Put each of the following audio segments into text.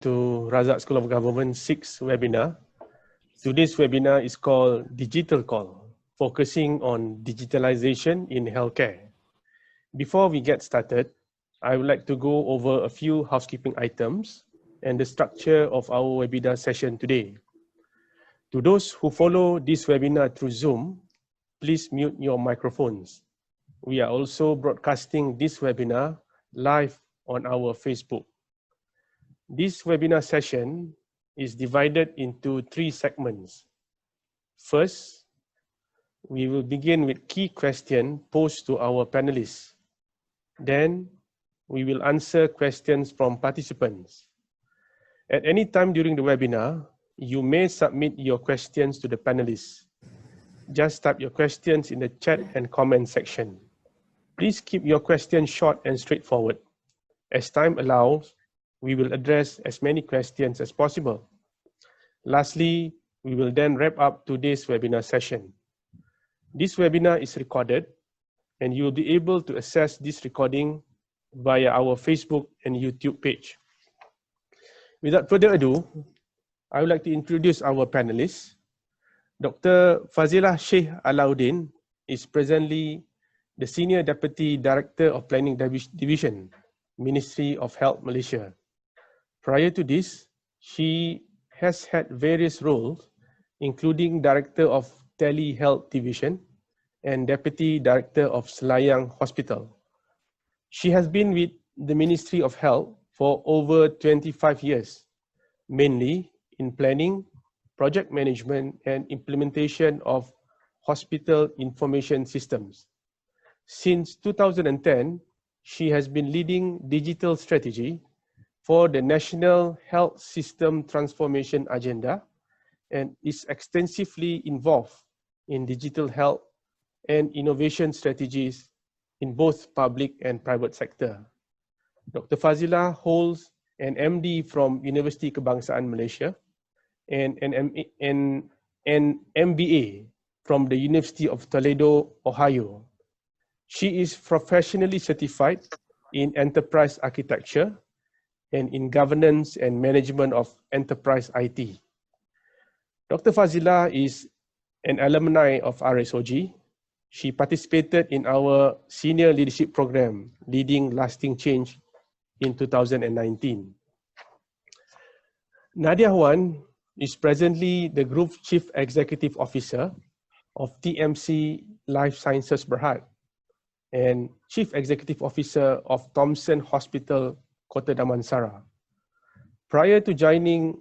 to Razak School of Government 6th webinar. Today's webinar is called Digital Call, focusing on digitalization in healthcare. Before we get started, I would like to go over a few housekeeping items and the structure of our webinar session today. To those who follow this webinar through Zoom, please mute your microphones. We are also broadcasting this webinar live on our Facebook. This webinar session is divided into 3 segments. First, we will begin with key questions posed to our panelists. Then, we will answer questions from participants. At any time during the webinar, you may submit your questions to the panelists. Just type your questions in the chat and comment section. Please keep your questions short and straightforward. As time allows, we will address as many questions as possible. Lastly, we will then wrap up today's webinar session. This webinar is recorded, and you will be able to access this recording via our Facebook and YouTube page. Without further ado, I would like to introduce our panelists. Dr. Fazilah Sheikh Allaudin is presently the Senior Deputy Director of Planning Division, Ministry of Health, Malaysia. Prior to this, she has had various roles, including Director of Telehealth Division and Deputy Director of Selayang Hospital. She has been with the Ministry of Health for over 25 years, mainly in planning, project management, and implementation of hospital information systems. Since 2010, she has been leading digital strategy for the National Health System Transformation Agenda and is extensively involved in digital health and innovation strategies in both public and private sector. Dr. Fazilah holds an MD from University Kebangsaan Malaysia and an MBA from the University of Toledo, Ohio. She is professionally certified in enterprise architecture and in governance and management of enterprise IT. Dr. Fazilah is an alumni of RSOG. She participated in our senior leadership program, Leading Lasting Change, in 2019. Nadiah is presently the Group Chief Executive Officer of TMC Life Sciences Berhad and Chief Executive Officer of Thomson Hospital, Kota Damansara. Prior to joining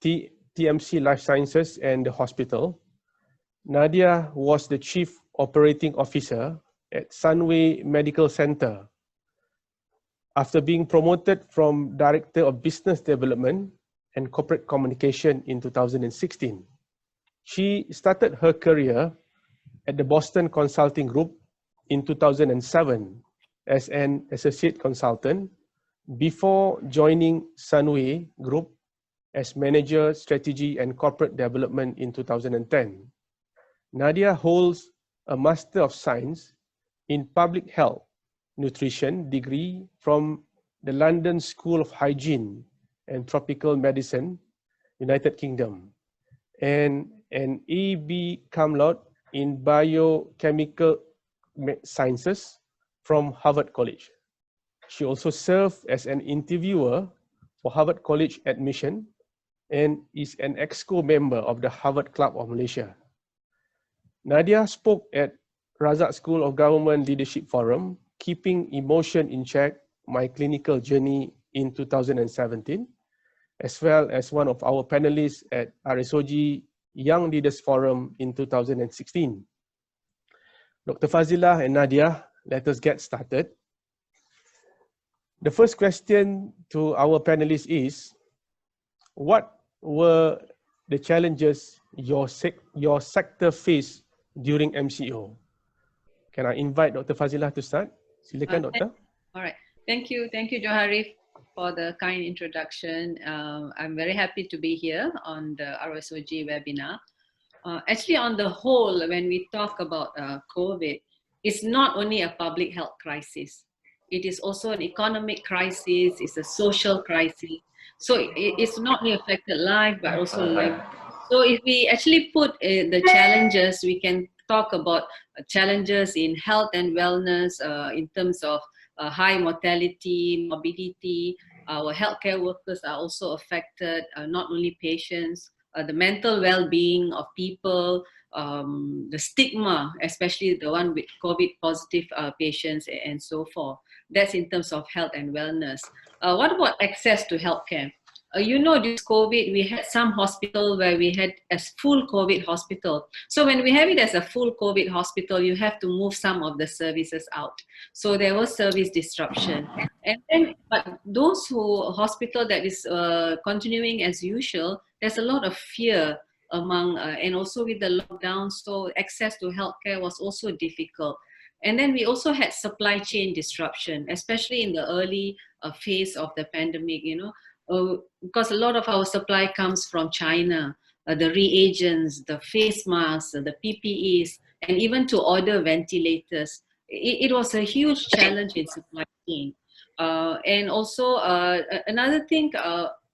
TMC Life Sciences and the hospital, Nadiah was the Chief Operating Officer at Sunway Medical Center. After being promoted from Director of Business Development and Corporate Communication in 2016, she started her career at the Boston Consulting Group in 2007 as an associate consultant before joining Sunway Group as Manager Strategy and Corporate Development in 2010. Nadiah holds a Master of Science in Public Health Nutrition degree from the London School of Hygiene and Tropical Medicine, United Kingdom, and an EB Cum Laude in Biochemical Sciences from Harvard College. She also served as an interviewer for Harvard College admission and is an EXCO member of the Harvard Club of Malaysia. Nadiah spoke at Razak School of Government Leadership Forum, Keeping Emotion in Check, My Clinical Journey in 2017, as well as one of our panelists at RSOG Young Leaders Forum in 2016. Dr. Fazilah and Nadiah, let us get started. The first question to our panelists is, what were the challenges your sector faced during MCO? Can I invite Dr. Fazilah to start? Silakan, Doctor. All right. Thank you, Johari, for the kind introduction. I'm very happy to be here on the RSOG webinar. Actually, on the whole, when we talk about COVID, it's not only a public health crisis. It is also an economic crisis, it's a social crisis. So it's not only affected life, but also livelihood. So if we actually put the challenges, we can talk about challenges in health and wellness in terms of high mortality, morbidity. Our healthcare workers are also affected, not only patients, the mental well-being of people, the stigma, especially the one with COVID positive patients and so forth. That's in terms of health and wellness. What about access to healthcare? You know, this COVID, we had some hospital where we had a full COVID hospital. So when we have it as a full COVID hospital, you have to move some of the services out. So there was service disruption. And then, but those who hospital that is continuing as usual, there's a lot of fear among, and also with the lockdown, so access to healthcare was also difficult. And then we also had supply chain disruption, especially in the early phase of the pandemic, you know, because a lot of our supply comes from China, the reagents, the face masks, the PPEs, and even to order ventilators. It was a huge challenge in supply chain. And also another thing,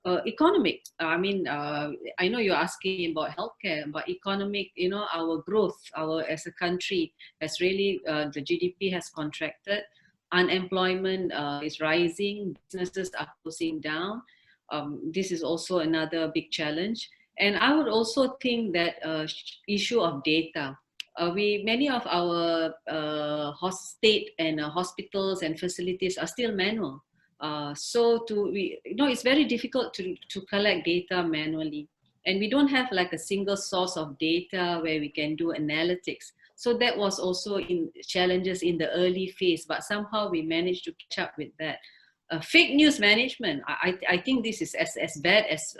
economic. I mean, I know you're asking about healthcare, but economic, you know, our growth, our as a country has really, the GDP has contracted, unemployment is rising, businesses are closing down. This is also another big challenge. And I would also think that issue of data. Many of our state and hospitals and facilities are still manual. It's very difficult to collect data manually. And we don't have like a single source of data where we can do analytics. So that was also in challenges in the early phase, but somehow we managed to catch up with that. Fake news management. I think this is as bad as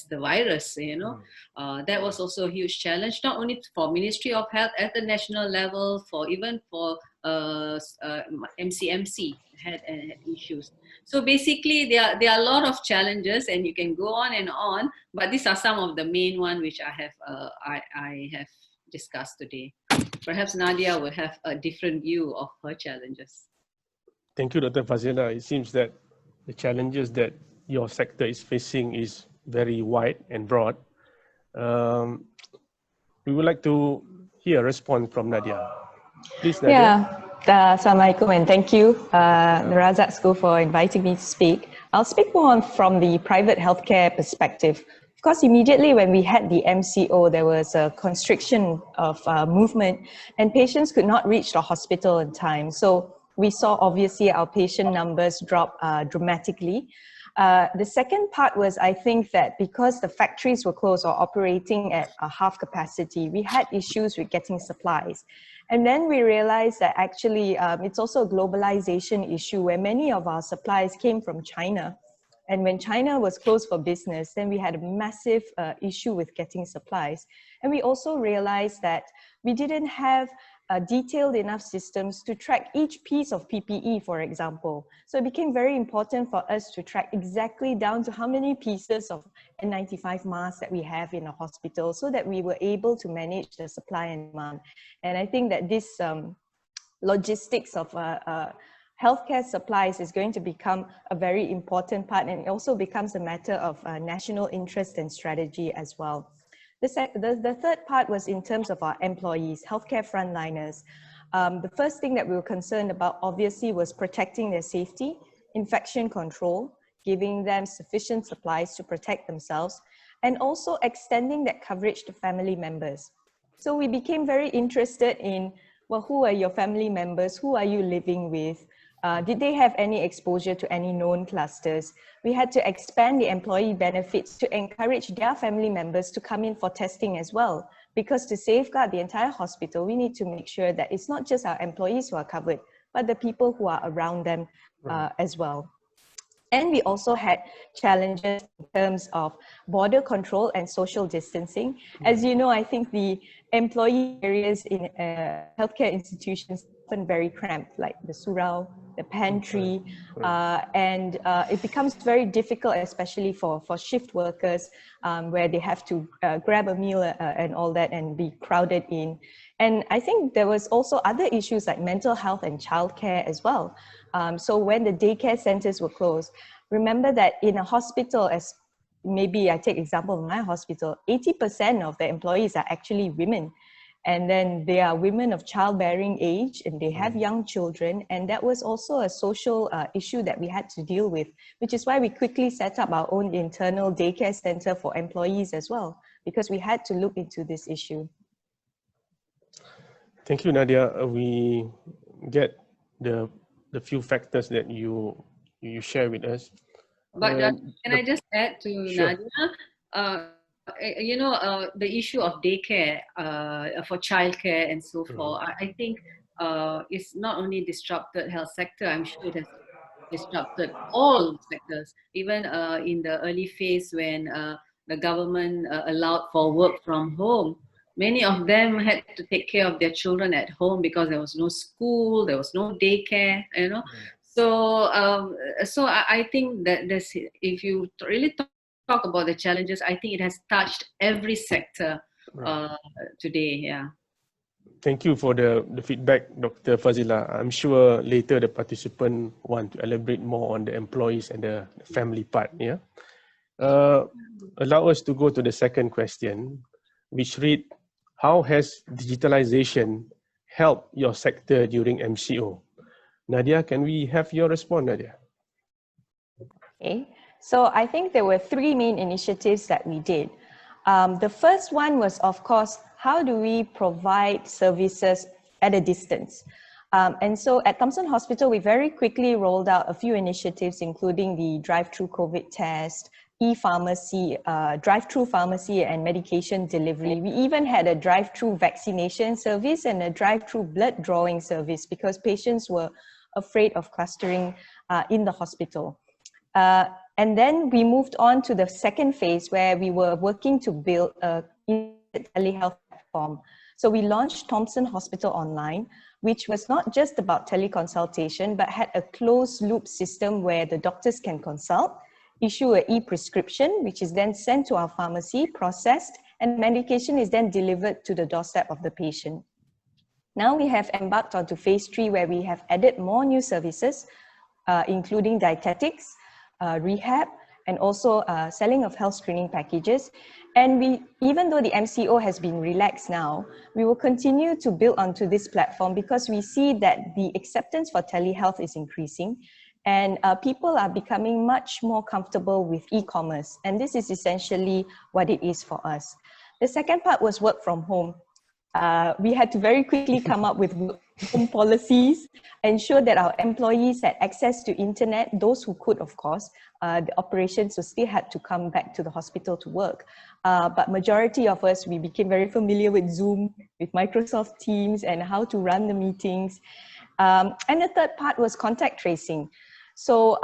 the virus. You know, that was also a huge challenge, not only for Ministry of Health at the national level, for even for MCMC had issues. So basically, there are a lot of challenges, and you can go on and on. But these are some of the main ones which I have discussed today. Perhaps Nadiah will have a different view of her challenges. Thank you, Dr. Fazilah. It seems that the challenges that your sector is facing is very wide and broad. We would like to hear a response from Nadiah. Please, Nadiah. Yeah, Assalamualaikum, and thank you, the Razak School, for inviting me to speak. I'll speak more from the private healthcare perspective. Of course, immediately when we had the MCO, there was a constriction of movement, and patients could not reach the hospital in time. So we saw obviously our patient numbers drop dramatically. The second part was, I think that because the factories were closed or operating at half capacity, we had issues with getting supplies. And then we realized that actually it's also a globalization issue where many of our supplies came from China. And when China was closed for business, then we had a massive issue with getting supplies. And we also realized that we didn't have detailed enough systems to track each piece of PPE, for example. So it became very important for us to track exactly down to how many pieces of N95 masks that we have in a hospital, so that we were able to manage the supply and demand. And I think that this logistics of healthcare supplies is going to become a very important part, and it also becomes a matter of national interest and strategy as well. The third part was in terms of our employees, healthcare frontliners. The first thing that we were concerned about obviously was protecting their safety, infection control, giving them sufficient supplies to protect themselves, and also extending that coverage to family members. So we became very interested in, well, who are your family members? Who are you living with? Did they have any exposure to any known clusters? We had to expand the employee benefits to encourage their family members to come in for testing as well. Because to safeguard the entire hospital, we need to make sure that it's not just our employees who are covered, but the people who are around them as well. And we also had challenges in terms of border control and social distancing. As you know, I think the employee areas in healthcare institutions are often very cramped, like the surau, the pantry, and it becomes very difficult, especially for shift workers, where they have to grab a meal and all that and be crowded in. And I think there was also other issues like mental health and childcare as well. So when the daycare centers were closed, remember that in a hospital, as maybe I take example of my hospital, 80% of the employees are actually women. And then they are women of childbearing age and they have young children. And that was also a social issue that we had to deal with, which is why we quickly set up our own internal daycare center for employees as well, because we had to look into this issue. Thank you, Nadiah. We get the few factors that you share with us. But can I just add to Sure. Nadiah? The issue of daycare for childcare and so forth, I think it's not only disrupted health sector, I'm sure it has disrupted all sectors, even in the early phase when the government allowed for work from home. Many of them had to take care of their children at home because there was no school, there was no daycare, you know. So, I think that if you really talk about the challenges, I think it has touched every sector today. Yeah. Thank you for the feedback, Dr. Fazilah. I'm sure later the participant want to elaborate more on the employees and the family part. Yeah. Allow us to go to the second question, which read, how has digitalization helped your sector during MCO? Nadiah, can we have your response, Nadiah? Okay, so I think there were three main initiatives that we did. The first one was, of course, how do we provide services at a distance? And so at Thomson Hospital, we very quickly rolled out a few initiatives, including the drive-through COVID test, e-pharmacy, drive-through pharmacy and medication delivery. We even had a drive-through vaccination service and a drive-through blood drawing service because patients were afraid of clustering in the hospital. And then we moved on to the second phase where we were working to build a telehealth platform. So we launched Thomson Hospital Online, which was not just about teleconsultation, but had a closed loop system where the doctors can consult, issue an e-prescription, which is then sent to our pharmacy, processed, and medication is then delivered to the doorstep of the patient. Now we have embarked onto phase 3 where we have added more new services, including dietetics, rehab, and also selling of health screening packages. And even though the MCO has been relaxed now, we will continue to build onto this platform because we see that the acceptance for telehealth is increasing and people are becoming much more comfortable with e-commerce. And this is essentially what it is for us. The second part was work from home. We had to very quickly come up with home policies, ensure that our employees had access to internet, those who could, of course. The operations still had to come back to the hospital to work. But majority of us, we became very familiar with Zoom, with Microsoft Teams and how to run the meetings. And the third part was contact tracing. So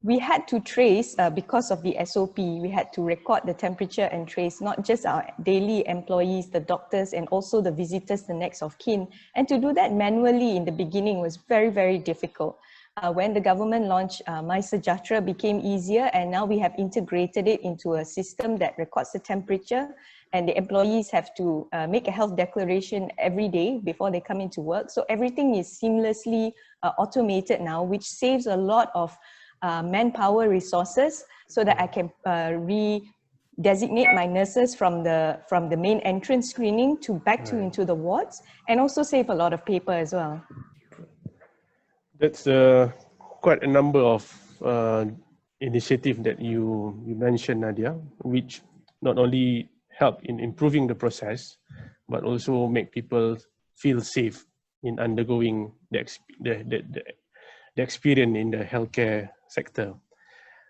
we had to trace, because of the SOP, we had to record the temperature and trace not just our daily employees, the doctors, and also the visitors, the next of kin. And to do that manually in the beginning was very, very difficult. When the government launched MySejahtera became easier, and now we have integrated it into a system that records the temperature, and the employees have to make a health declaration every day before they come into work. So everything is seamlessly automated now, which saves a lot of manpower resources so that I can designate my nurses from the main entrance screening to back to into the wards, and also save a lot of paper as well. That's quite a number of initiatives that you mentioned, Nadiah, which not only help in improving the process, but also make people feel safe in undergoing the experience in the healthcare sector.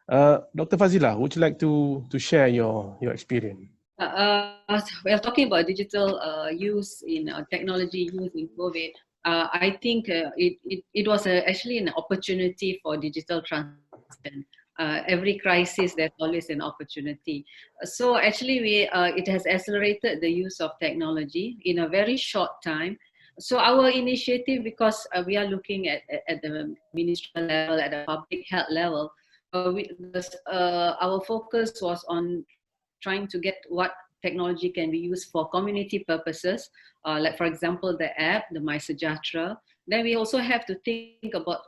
Dr. Fazilah, would you like to share your experience? We are talking about digital use in technology use in COVID. I think it was actually an opportunity for digital transition. Every crisis, there's always an opportunity. So actually, it has accelerated the use of technology in a very short time. So our initiative, because we are looking at the ministerial level, at the public health level, our focus was on trying to get what technology can be used for community purposes, like for example, the app, the MySejahtera, Then we also have to think about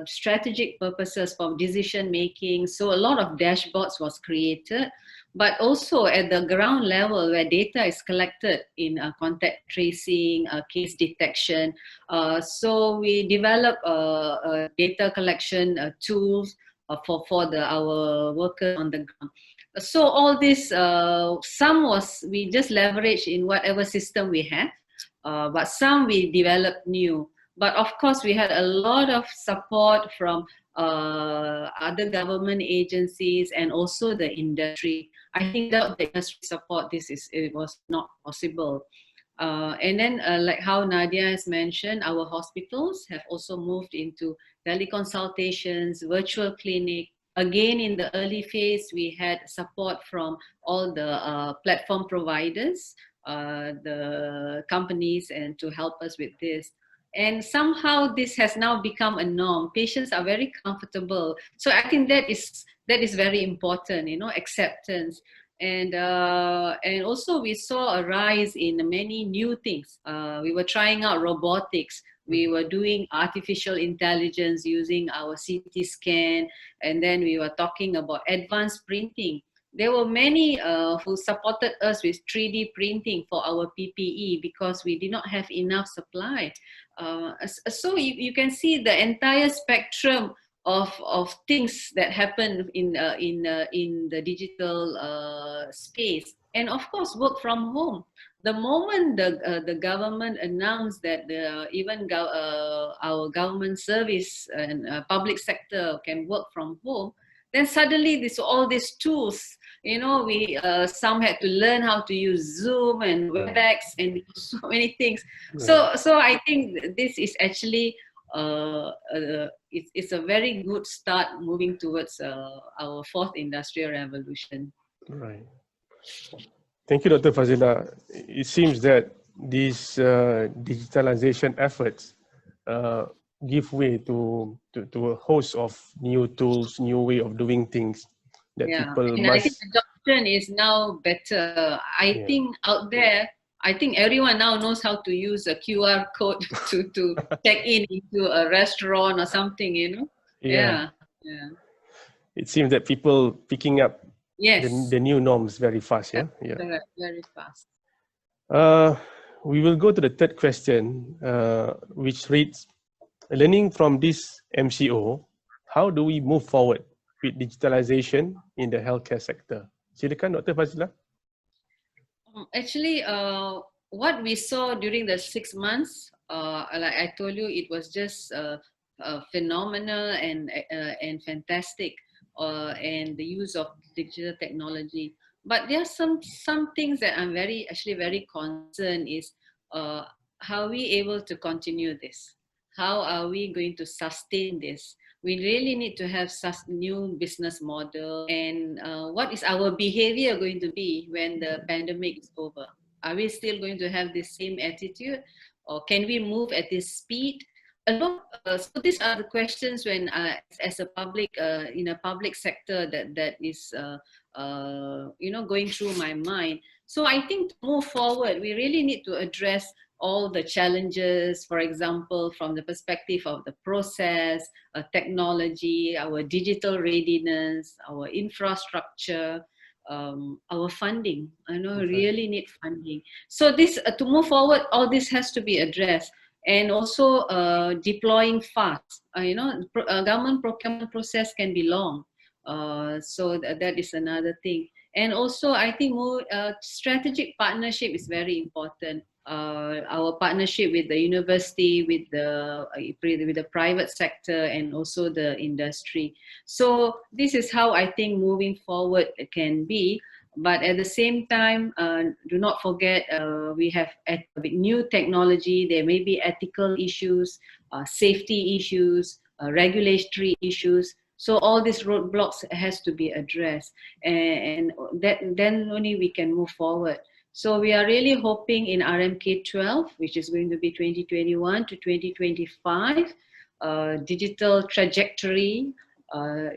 strategic purposes for decision making. So a lot of dashboards was created, but also at the ground level where data is collected in contact tracing, case detection. So we develop data collection tools for our workers on the ground. So all this, some was we just leverage in whatever system we have, but some we developed new. But of course, we had a lot of support from other government agencies and also the industry. I think without the industry support, it was not possible. And then, like how Nadiah has mentioned, our hospitals have also moved into teleconsultations, virtual clinic. Again, in the early phase, we had support from all the platform providers, the companies, and to help us with this. And somehow this has now become a norm. Patients are very comfortable. So I think that is very important, you know, acceptance. And also we saw a rise in many new things. We were trying out robotics. We were doing artificial intelligence using our CT scan, and then we were talking about advanced printing. There were many who supported us with 3D printing for our PPE because we did not have enough supply. So you can see the entire spectrum of things that happen in the digital space, and of course work from home. The moment the government announced that our government service and public sector can work from home, then suddenly all these tools, you know, we some had to learn how to use Zoom and WebEx and so many things. Right. So I think this is actually it's a very good start moving towards our fourth industrial revolution. Right. Thank you, Dr. Fazilah. It seems that these digitalization efforts give way to a host of new tools, new way of doing things that people and must. I think adoption is now better. I think out there, I think everyone now knows how to use a QR code to check in into a restaurant or something, you know? Yeah. It seems that people picking up the new norms very fast, Correct, very fast. We will go to the third question, which reads, learning from this MCO, how do we move forward with digitalization in the healthcare sector? Silakan, Dr. Fazilah. Actually, what we saw during the 6 months, like I told you, it was just phenomenal and fantastic, and the use of digital technology. But there are some things that I'm very concerned is how are we able to continue this? How are we going to sustain this? We really need to have such new business model, and what is our behavior going to be when the pandemic is over? Are we still going to have the same attitude, or can we move at this speed? So these are the questions when, as a public in a public sector, that is going through my mind. So I think to move forward, we really need to address all the challenges, for example, from the perspective of the process, technology, our digital readiness, our infrastructure, our funding. I know we really need funding. So this to move forward, all this has to be addressed. And also deploying fast. Government procurement process can be long. So that is another thing. And also, I think more strategic partnership is very important. Our partnership with the university, with the private sector, and also the industry. So this is how I think moving forward can be. But at the same time, do not forget we have new technology. There may be ethical issues, safety issues, regulatory issues. So all these roadblocks has to be addressed, and then only we can move forward. So we are really hoping in RMK 12, which is going to be 2021 to 2025, digital trajectory,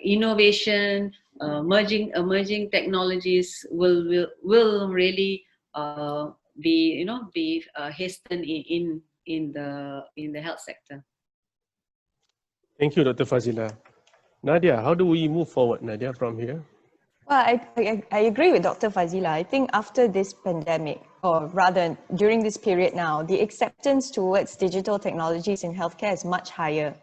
innovation, emerging technologies will really be hastened in in the health sector. Thank you, Dr. Fazilah. Nadiah, how do we move forward, Nadiah, from here? Well, I agree with Dr. Fazilah. I think after this pandemic, or rather during this period now, the acceptance towards digital technologies in healthcare is much higher.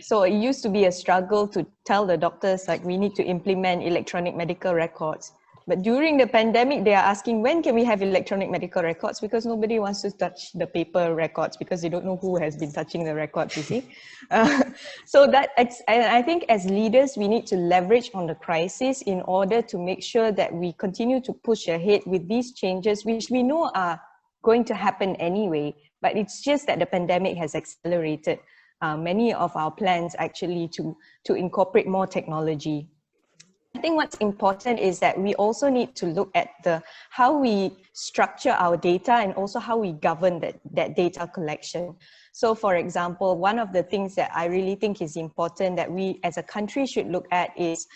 So it used to be a struggle to tell the doctors like we need to implement electronic medical records. But during the pandemic, they are asking when can we have electronic medical records, because nobody wants to touch the paper records because they don't know who has been touching the records, you see. And I think as leaders, we need to leverage on the crisis in order to make sure that we continue to push ahead with these changes, which we know are going to happen anyway, but it's just that the pandemic has accelerated many of our plans actually to incorporate more technology. I think what's important is that we also need to look at how we structure our data and also how we govern that data collection. So for example, one of the things that I really think is important that we as a country should look at is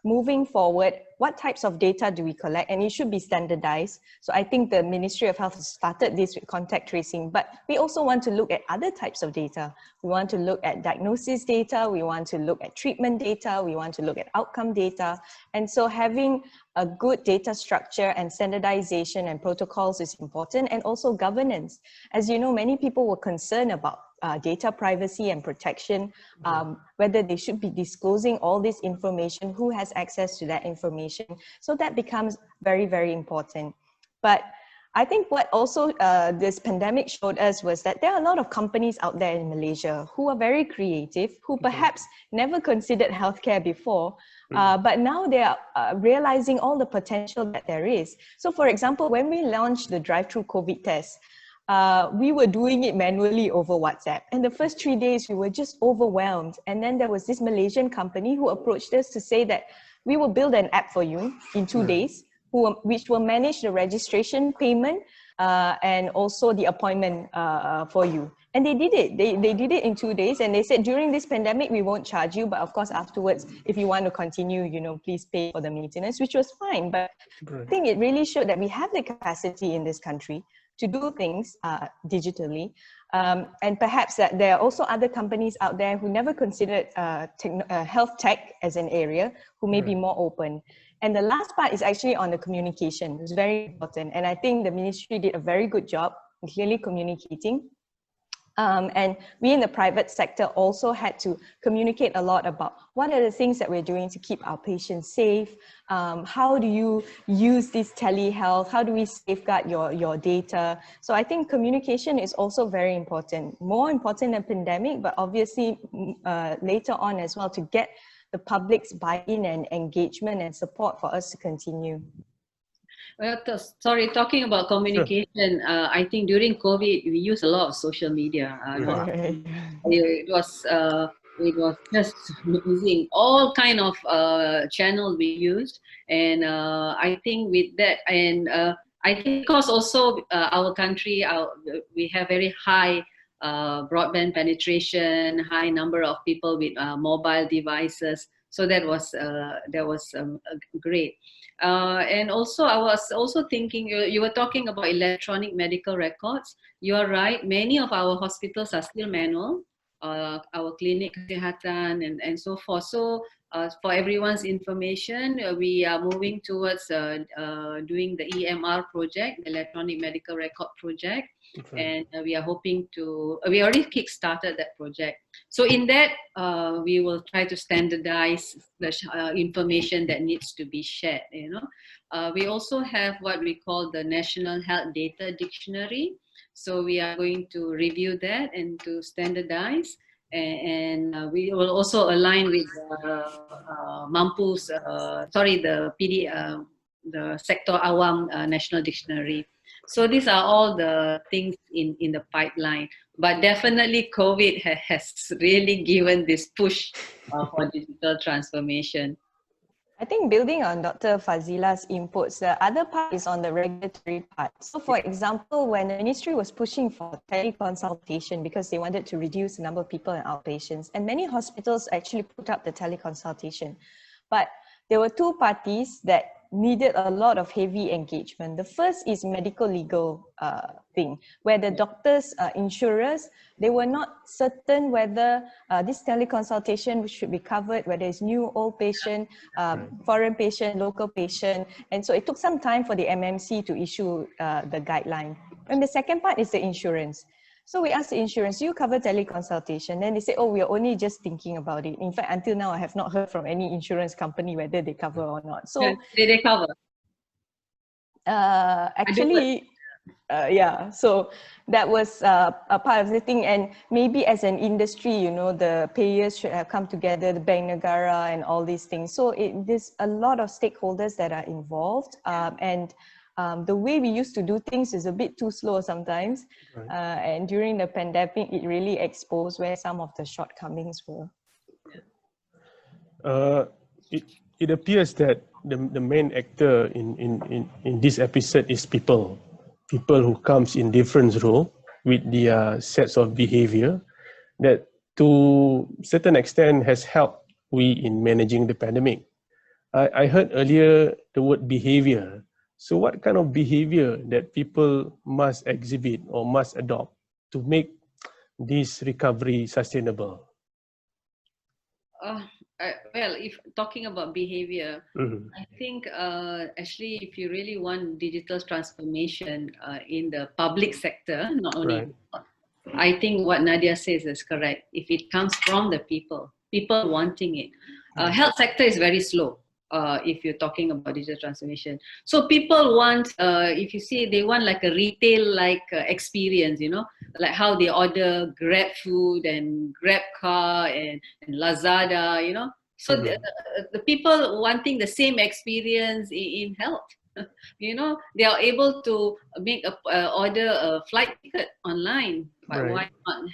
moving forward, what types of data do we collect? And it should be standardized. So I think the Ministry of Health has started this with contact tracing, but we also want to look at other types of data. We want to look at diagnosis data, we want to look at treatment data, we want to look at outcome data. And so having a good data structure and standardization and protocols is important, and also governance. As you know, many people were concerned about data privacy and protection, whether they should be disclosing all this information, who has access to that information. So that becomes very, very important. But I think what also this pandemic showed us was that there are a lot of companies out there in Malaysia who are very creative, who perhaps never considered healthcare before, but now they are realizing all the potential that there is. So for example, when we launched the drive-through COVID test, we were doing it manually over WhatsApp. And the first 3 days, we were just overwhelmed. And then there was this Malaysian company who approached us to say that we will build an app for you in 2 days, which will manage the registration, payment, and also the appointment for you. And they did it. They did it in 2 days. And they said, during this pandemic, we won't charge you. But of course, afterwards, if you want to continue, please pay for the maintenance, which was fine. But I think it really showed that we have the capacity in this country to do things digitally. And perhaps that there are also other companies out there who never considered health tech as an area, who may be more open. And the last part is actually on the communication. It's very important. And I think the ministry did a very good job in clearly communicating. And we in the private sector also had to communicate a lot about what are the things that we're doing to keep our patients safe. How do you use this telehealth? How do we safeguard your data? So I think communication is also very important, more important than pandemic, but obviously later on as well, to get the public's buy-in and engagement and support for us to continue. Well, sorry, talking about communication, I think during COVID, we used a lot of social media. It was just amazing. All kind of channels we used. And I think with that, and I think because also our country, we have very high broadband penetration, high number of people with mobile devices. So that was great. And also, I was also thinking, you were talking about electronic medical records. You are right. Many of our hospitals are still manual, our clinic, kesihatan, and so forth. So for everyone's information, we are moving towards doing the EMR project, the electronic medical record project. And we are hoping to, we already kick-started that project. So in that, we will try to standardize the information that needs to be shared, We also have what we call the National Health Data Dictionary. So we are going to review that and to standardize. And we will also align with the Sector Awam National Dictionary. So these are all the things in the pipeline. But definitely COVID has really given this push for digital transformation. I think building on Dr. Fazilah's inputs, the other part is on the regulatory part. So for example, when the ministry was pushing for teleconsultation because they wanted to reduce the number of people in outpatients, and many hospitals actually put up the teleconsultation. But there were two parties that needed a lot of heavy engagement. The first is medical legal thing, where the doctors, insurers, they were not certain whether this teleconsultation should be covered, whether it's new, old patient, foreign patient, local patient. And so it took some time for the MMC to issue the guideline. And the second part is the insurance. So we asked the insurance, you cover teleconsultation? Then they say, oh, we are only just thinking about it. In fact, until now, I have not heard from any insurance company whether they cover or not. So did they cover? Actually, yeah. So that was a part of the thing. And maybe as an industry, you know, the payers should have come together, the Bank Negara and all these things. So there's a lot of stakeholders that are involved. The way we used to do things is a bit too slow sometimes. And during the pandemic, it really exposed where some of the shortcomings were. It appears that the main actor in this episode is people who comes in different role with their sets of behavior that to certain extent has helped we in managing the pandemic. I heard earlier the word behavior. So what kind of behavior that people must exhibit or must adopt to make this recovery sustainable? Well, if talking about behavior, I think actually if you really want digital transformation in the public sector, not only, I think what Nadiah says is correct. If it comes from the people wanting it. Health sector is very slow. If you're talking about digital transformation. So people want, if you see, they want like a retail-like experience, you know, like how they order Grab food and Grab car and Lazada, you know. So the people wanting the same experience in health, you know, they are able to make order a flight ticket online, but why not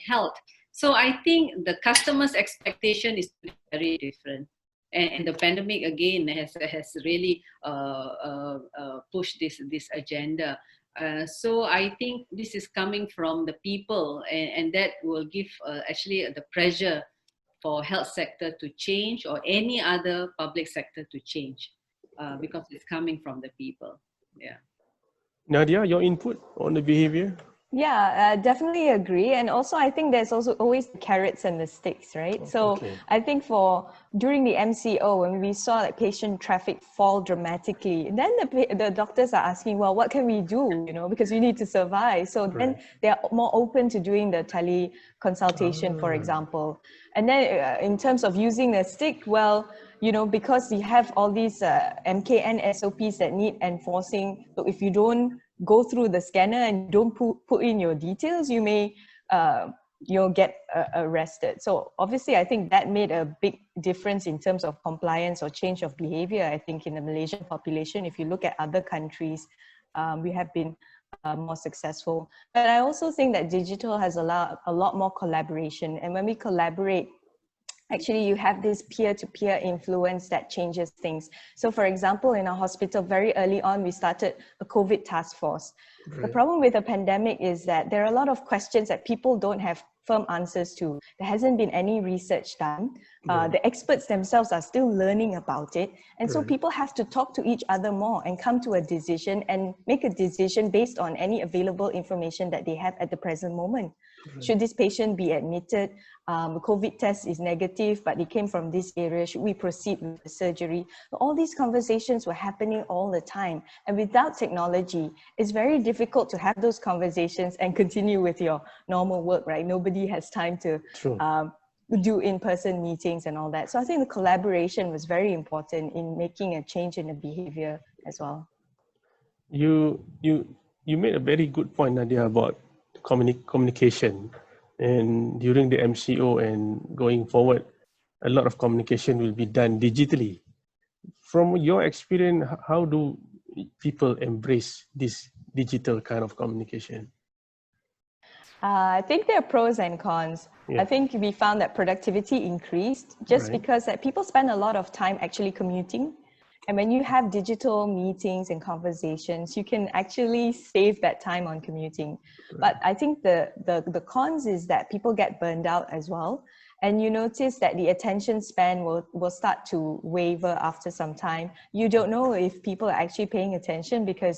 health? So I think the customer's expectation is very different. And the pandemic again has really pushed this agenda. So I think this is coming from the people, and that will give actually the pressure for health sector to change or any other public sector to change because it's coming from the people. Yeah. Nadiah, your input on the behavior? Yeah, definitely agree. And also, I think there's also always the carrots and the sticks, right? So I think during the MCO, when we saw like patient traffic fall dramatically, then the doctors are asking, well, what can we do? You know, because we need to survive. So then they're more open to doing the teleconsultation, for example. And then in terms of using the stick, well, you know, because you have all these MKN SOPs that need enforcing. So if you don't go through the scanner and don't put in your details, you may you'll get arrested. So obviously, I think that made a big difference in terms of compliance or change of behavior. I think in the Malaysian population, if you look at other countries, we have been more successful. But I also think that digital has allowed a lot more collaboration. And when we collaborate, actually, you have this peer-to-peer influence that changes things. So for example, in our hospital, very early on, we started a COVID task force. The problem with the pandemic is that there are a lot of questions that people don't have firm answers to. There hasn't been any research done. The experts themselves are still learning about it. And so people have to talk to each other more and come to a decision and make a decision based on any available information that they have at the present moment. Should this patient be admitted? The COVID test is negative, but it came from this area. Should we proceed with the surgery? All these conversations were happening all the time. And without technology, it's very difficult to have those conversations and continue with your normal work, right? Nobody has time to do in-person meetings and all that. So I think the collaboration was very important in making a change in the behavior as well. You made a very good point, Nadiah, about communication. And during the MCO and going forward, a lot of communication will be done digitally. From your experience, how do people embrace this digital kind of communication? I think there are pros and cons. I think we found that productivity increased just because that people spend a lot of time actually commuting. And when you have digital meetings and conversations, you can actually save that time on commuting. But I think the cons is that people get burned out as well. and you notice that the attention span will start to waver after some time. You don't know if people are actually paying attention because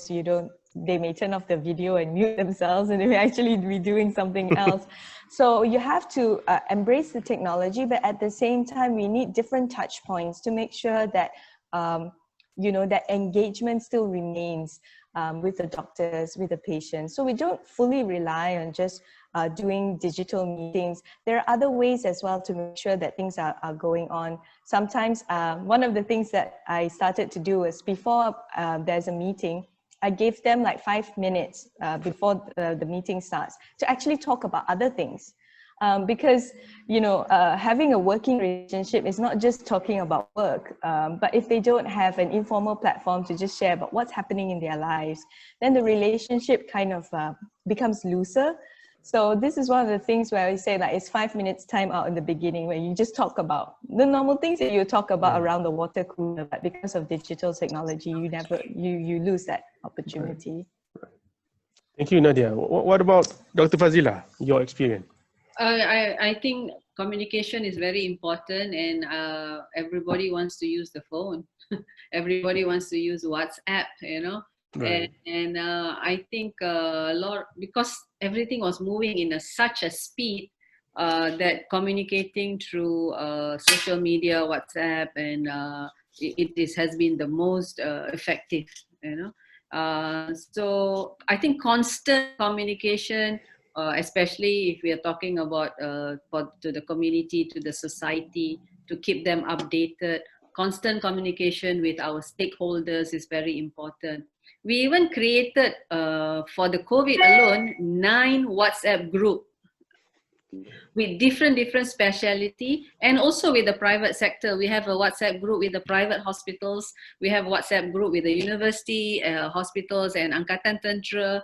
they may turn off the video and mute themselves, and they may actually be doing something else. So you have to embrace the technology, but at the same time, we need different touch points to make sure that, that engagement still remains with the doctors, with the patients. So we don't fully rely on just doing digital meetings. There are other ways as well to make sure that things are going on. Sometimes one of the things that I started to do is before there's a meeting, I gave them like 5 minutes before the meeting starts to actually talk about other things. Because, having a working relationship is not just talking about work, but if they don't have an informal platform to just share about what's happening in their lives, then the relationship kind of becomes looser. So this is one of the things where I say that it's 5 minutes time out in the beginning where you just talk about the normal things that you talk about around the water cooler, but because of digital technology, you lose that opportunity. Right. Thank you, Nadiah. What about Dr. Fazilah, your experience? I think communication is very important, and everybody wants to use the phone. Everybody wants to use WhatsApp, Right. And I think a lot, because everything was moving in such a speed that communicating through social media, WhatsApp, and it has been the most effective, so I think constant communication, especially if we are talking about to the community, to the society, to keep them updated. Constant communication with our stakeholders is very important. We even created, for the COVID alone, 9 WhatsApp group with different specialty, and also with the private sector. We have a WhatsApp group with the private hospitals. We have WhatsApp group with the university hospitals and Angkatan Tentera,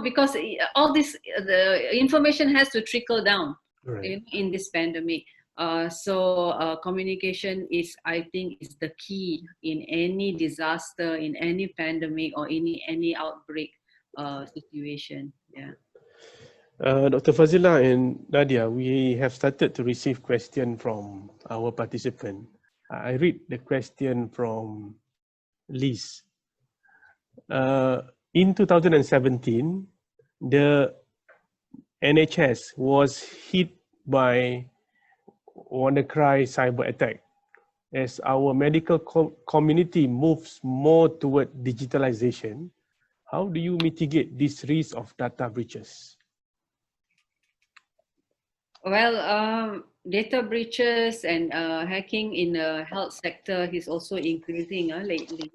because all this, the information has to trickle down in this pandemic. So communication is, I think, is the key in any disaster, in any pandemic, or any outbreak situation. Yeah. Dr. Fazilah and Nadiah, we have started to receive questions from our participant. I read the question from Liz. In 2017, the NHS was hit by WannaCry cyber attack. As our medical community moves more toward digitalization, how do you mitigate this risk of data breaches? Well, data breaches and hacking in the health sector is also increasing lately.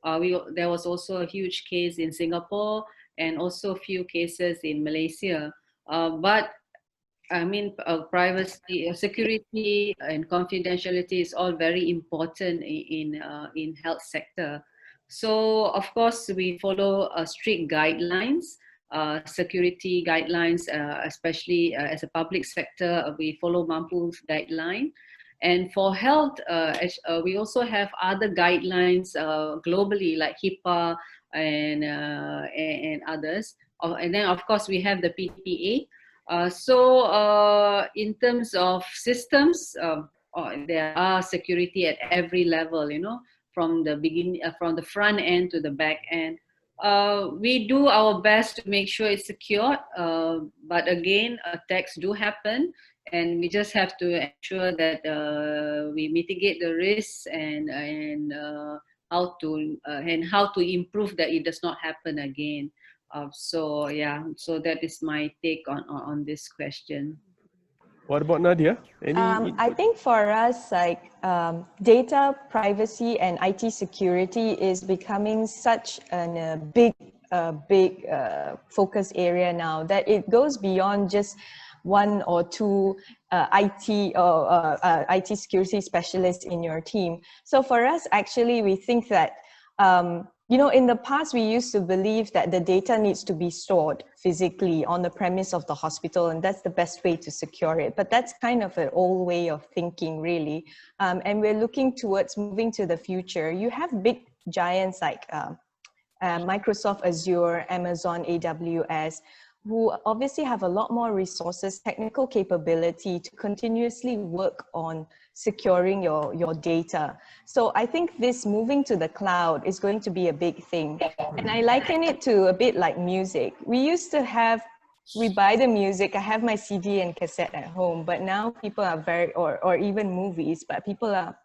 There was also a huge case in Singapore and also a few cases in Malaysia. But I mean, privacy, security, and confidentiality is all very important in health sector. So of course we follow strict guidelines. Security guidelines, especially as a public sector, we follow Mampu's guideline. And for health, we also have other guidelines globally, like HIPAA and others. And then of course we have the PPA. So in terms of systems, there are security at every level, from the beginning, from the front end to the back end. We do our best to make sure it's secure, but again, attacks do happen, and we just have to ensure that we mitigate the risks and how to improve that it does not happen again. So yeah, so that is my take on this question. What about Nadiah? I think for us, like data privacy and IT security is becoming such a big focus area now that it goes beyond just one or two IT or IT security specialists in your team. So for us, actually, we think that in the past, we used to believe that the data needs to be stored physically on the premise of the hospital, and that's the best way to secure it. But that's kind of an old way of thinking, really. And we're looking towards moving to the future. You have big giants like Microsoft Azure, Amazon, AWS, who obviously have a lot more resources, technical capability to continuously work on securing your data. So I think this moving to the cloud is going to be a big thing. And I liken it to a bit like music. We buy the music, I have my CD and cassette at home, but now people are or even movies, but people are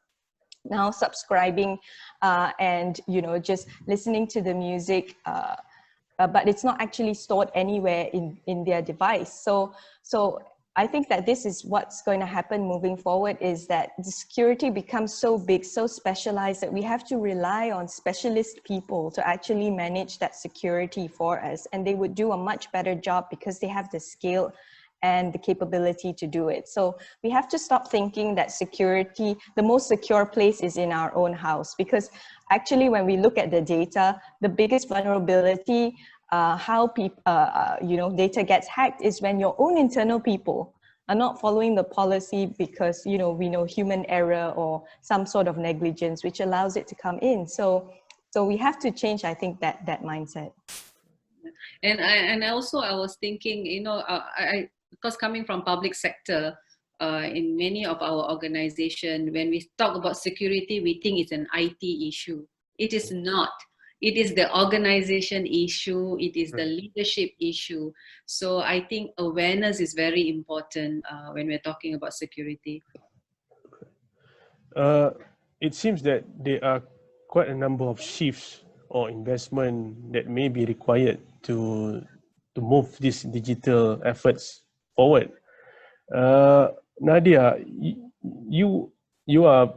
now subscribing and, you know, just listening to the music, but it's not actually stored anywhere in their device. So I think that this is what's going to happen moving forward, is that the security becomes so big, so specialized, that we have to rely on specialist people to actually manage that security for us. And they would do a much better job because they have the scale and the capability to do it. So we have to stop thinking that security, the most secure place is in our own house, because actually when we look at the data, the biggest vulnerability, how people, you know, data gets hacked is when your own internal people are not following the policy because, you know, we know human error or some sort of negligence, which allows it to come in. So we have to change, I think, that mindset. And also I was thinking, you know, because coming from public sector, in many of our organization, when we talk about security, we think it's an IT issue. It is not. It is the organization issue. It is the leadership issue. So I think awareness is very important when we're talking about security. It seems that there are quite a number of shifts or investment that may be required to move these digital efforts forward. Nadiah, you are,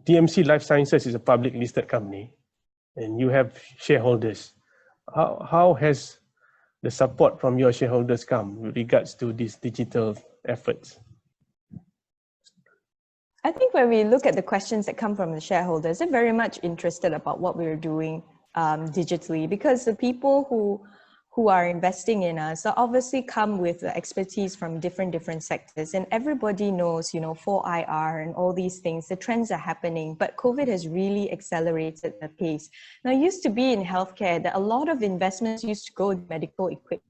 TMC Life Sciences is a public listed company and you have shareholders. How has the support from your shareholders come with regards to these digital efforts? I think when we look at the questions that come from the shareholders, they're very much interested about what we're doing digitally, because the people who are investing in us are obviously come with expertise from different sectors, and everybody knows, you know, 4IR and all these things, the trends are happening, but COVID has really accelerated the pace. Now, it used to be in healthcare that a lot of investments used to go in medical equipment,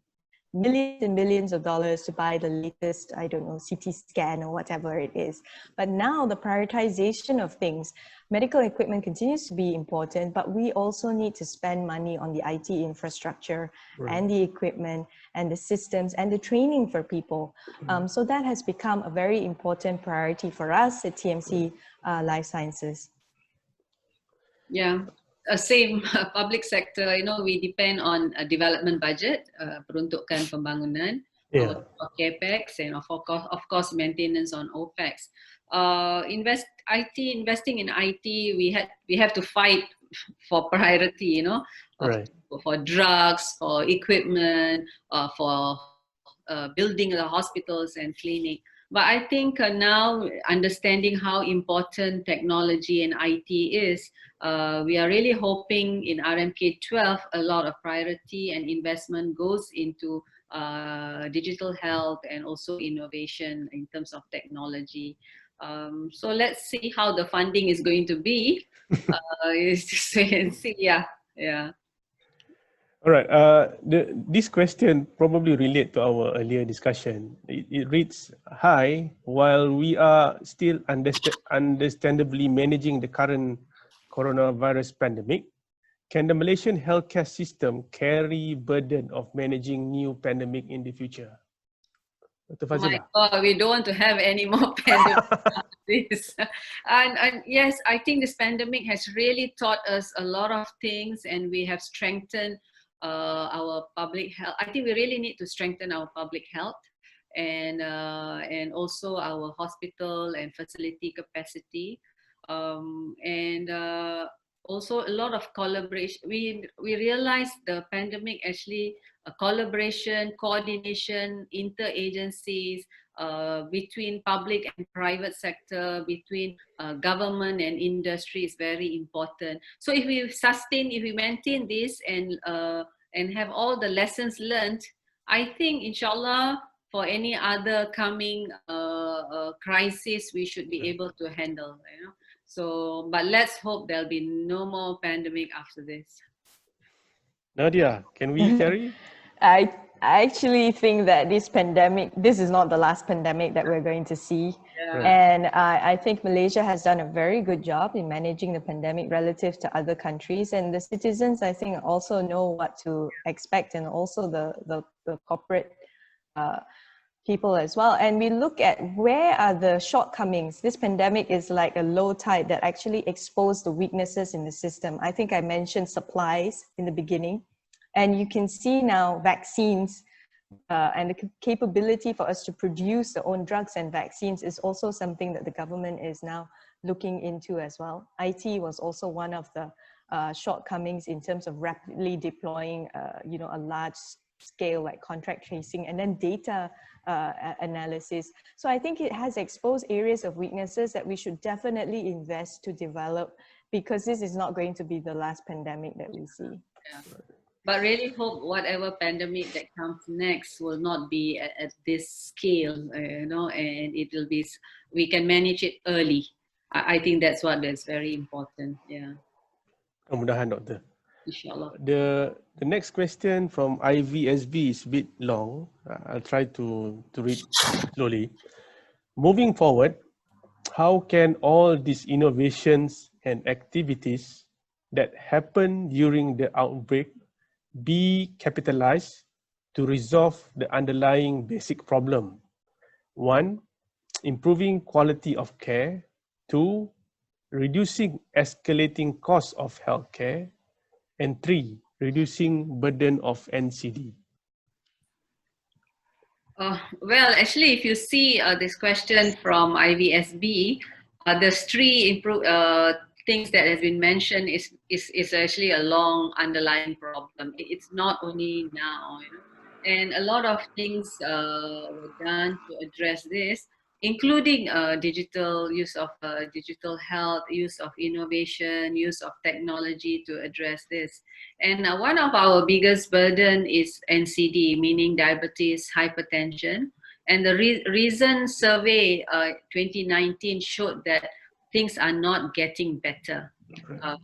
millions and millions of dollars to buy the latest, I don't know, CT scan or whatever it is. But now the prioritization of things, medical equipment continues to be important, but we also need to spend money on the IT infrastructure and the equipment and the systems and the training for people. So that has become a very important priority for us at TMC Life Sciences. Yeah. Same public sector, you know, we depend on a development budget, peruntukan pembangunan, our capex, and of course maintenance on OPEX. Investing in IT, we have to fight for priority, you know, for drugs, for equipment, for building the hospitals and clinic. But I think now understanding how important technology and IT is, we are really hoping in RMK 12 a lot of priority and investment goes into digital health and also innovation in terms of technology. So let's see how the funding is going to be. Yeah. All right. This question probably relate to our earlier discussion. It reads, hi, while we are still understandably managing the current coronavirus pandemic, can the Malaysian healthcare system carry burden of managing new pandemic in the future? Dr. Fazilah. Oh my God, we don't want to have any more pandemic after this. And yes, I think this pandemic has really taught us a lot of things, and we have strengthened our public health. I think we really need to strengthen our public health and also our hospital and facility capacity, and also a lot of collaboration. We realized the pandemic actually collaboration, coordination, interagencies between public and private sector, between government and industry is very important. So if we maintain this and have all the lessons learned, I think inshallah for any other coming crisis we should be able to handle, you know. So, but let's hope there'll be no more pandemic after this. Nadiah, can we carry? I actually think that this is not the last pandemic that we're going to see. Yeah. And I think Malaysia has done a very good job in managing the pandemic relative to other countries. And the citizens, I think, also know what to expect, and also the corporate people as well. And we look at where are the shortcomings. This pandemic is like a low tide that actually exposed the weaknesses in the system. I think I mentioned supplies in the beginning. And you can see now vaccines and the capability for us to produce the own drugs and vaccines is also something that the government is now looking into as well. IT was also one of the shortcomings in terms of rapidly deploying, a large scale like contract tracing and then data analysis. So I think it has exposed areas of weaknesses that we should definitely invest to develop, because this is not going to be the last pandemic that we see. Yeah. But really hope whatever pandemic that comes next will not be at this scale, and it will be, we can manage it early. I think that's what is very important. Yeah. Mudah-mudahan, Doktor. Inshallah. The next question from IVSB is a bit long. I'll try to read slowly. Moving forward, how can all these innovations and activities that happen during the outbreak be capitalized to resolve the underlying basic problem? 1, improving quality of care. 2, reducing escalating costs of healthcare. And 3, reducing burden of NCD. Well, actually, if you see this question from IVSB, there's 3 things that have been mentioned is actually a long underlying problem. It's not only now, and a lot of things were done to address this, including digital use of digital health, use of innovation, use of technology to address this. And one of our biggest burden is NCD, meaning diabetes, hypertension. And the recent survey 2019 showed that things are not getting better,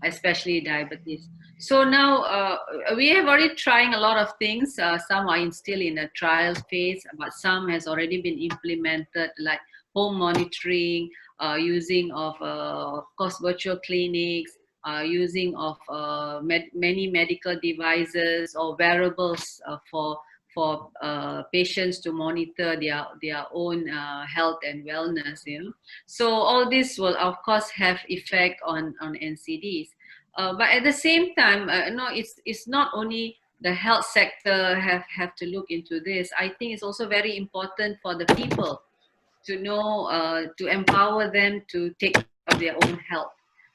especially diabetes. So now we have already trying a lot of things. Some are still in a trial phase, but some has already been implemented, like home monitoring, using of course virtual clinics, using of many medical devices or wearables for patients to monitor their own health and wellness. So all this will of course have effect on NCDs. But at the same time, it's not only the health sector have to look into this. I think it's also very important for the people to know, to empower them to take care of their own health.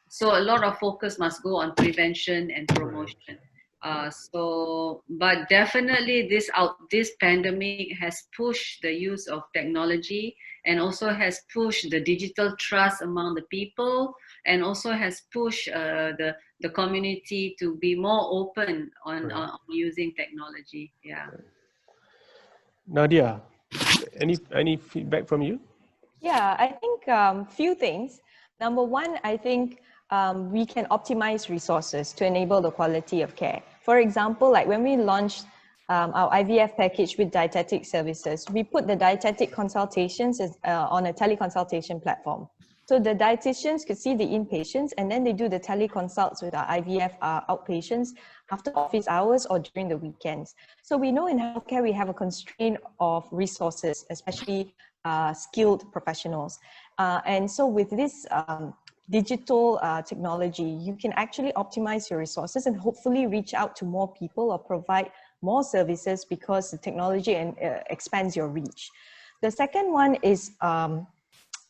So a lot of focus must go on prevention and promotion. But definitely this pandemic has pushed the use of technology, and also has pushed the digital trust among the people, and also has pushed the community to be more open on using technology. Yeah. Nadiah, any feedback from you? Yeah, I think few things. Number one, I think we can optimize resources to enable the quality of care. For example, like when we launched our IVF package with dietetic services, we put the dietetic consultations on a teleconsultation platform. So the dietitians could see the inpatients, and then they do the teleconsults with our IVF outpatients after office hours or during the weekends. So we know in healthcare we have a constraint of resources, especially skilled professionals. And so with this digital technology, you can actually optimize your resources and hopefully reach out to more people or provide more services, because the technology expands your reach. The second one is